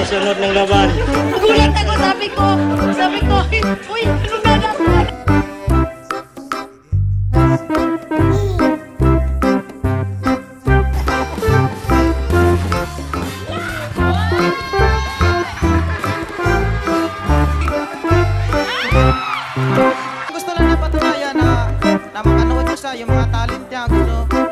sunod ng laban. Nagulat ako, sabi ko, uy, anong nalaman? Gusto lang na patunayan na makanood ko sa yung mga talent niya. Gusto